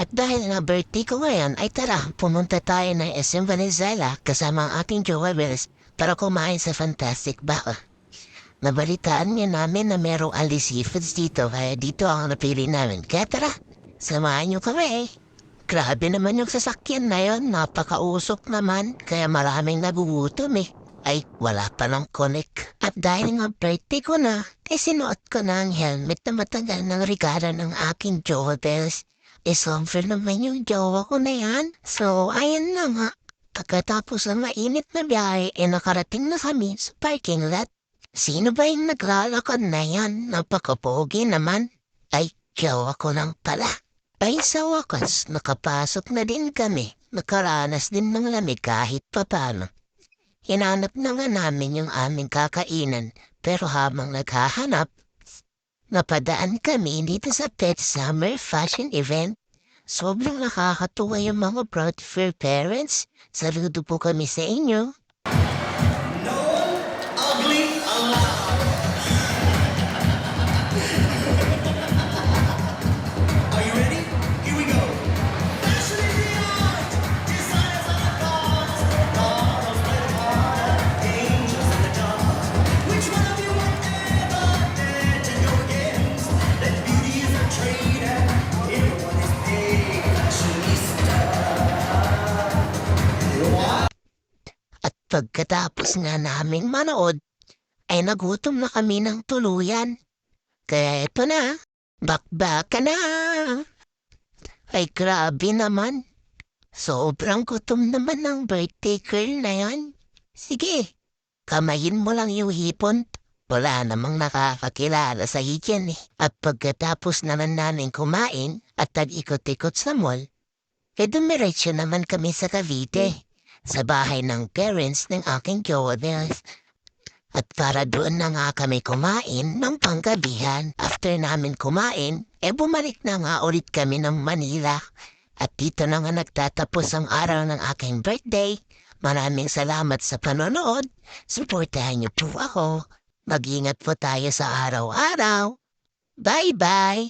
At dahil nga birthday ko ngayon, ay tara, pumunta tayo ng SM Valenzuela kasama ang ating jowa Wills para kumain sa Fantastic Baka. Nabalitaan niya namin na merong Ali Seafoods dito kaya dito ang napili namin. Kaya tara, samahan niyo kami. Grabe naman yung sasakyan na yun, napakausok naman, kaya maraming nagugutom eh. Ay, wala pa ng connect. At dahil nga birthday ko na, ay sinuot ko na ang helmet na matagal ng regalo ng aking jowa Bells. Sobrang naman yung jowa ko na yan. So, ayan na nga. Pagkatapos ng mainit na biyahe, nakarating na kami sa parking lot. Sino ba yung naglalakad na yan? Napakapogi naman. Ay, jowa ko lang pala. Ay, sa wakas, nakapasok na din kami. Nakaranas din ng lamig kahit papano. Hinanap na nga namin yung aming kakainan, pero habang naghahanap, napadaan kami dito sa Pet Summer Fashion Event. Sobrang nakakatuwa yung mga proud for parents. Saludo po kami sa inyo. Ugly allowed. Are you ready? Here we go. Fashion is the art. Designers are the gods. Models play the part. Angels in the dark. Which one of you would ever dare to go against? That beauty is a trade and everyone is paid. Fashionista. At pagkatapos nga naming manood, ay nagutom na kami ng tuluyan. Kaya eto na, bakbaka na. Ay grabe naman. Sobrang gutom naman ng birthday girl na yan. Sige, kamayin mo lang yung hipon. Wala namang nakakakilala sa hiyan eh. At pagkatapos naman namin kumain at tag-ikot-ikot sa mall, dumiretso naman kami sa Cavite, sa bahay ng parents ng aking jowa Bells. At para doon na nga kami kumain ng panggabihan. After namin kumain, bumalik na nga ulit kami ng Manila. At dito na nga nagtatapos ang araw ng aking birthday. Maraming salamat sa panonood. Suportahan niyo po ako. Mag-ingat po tayo sa araw-araw. Bye-bye!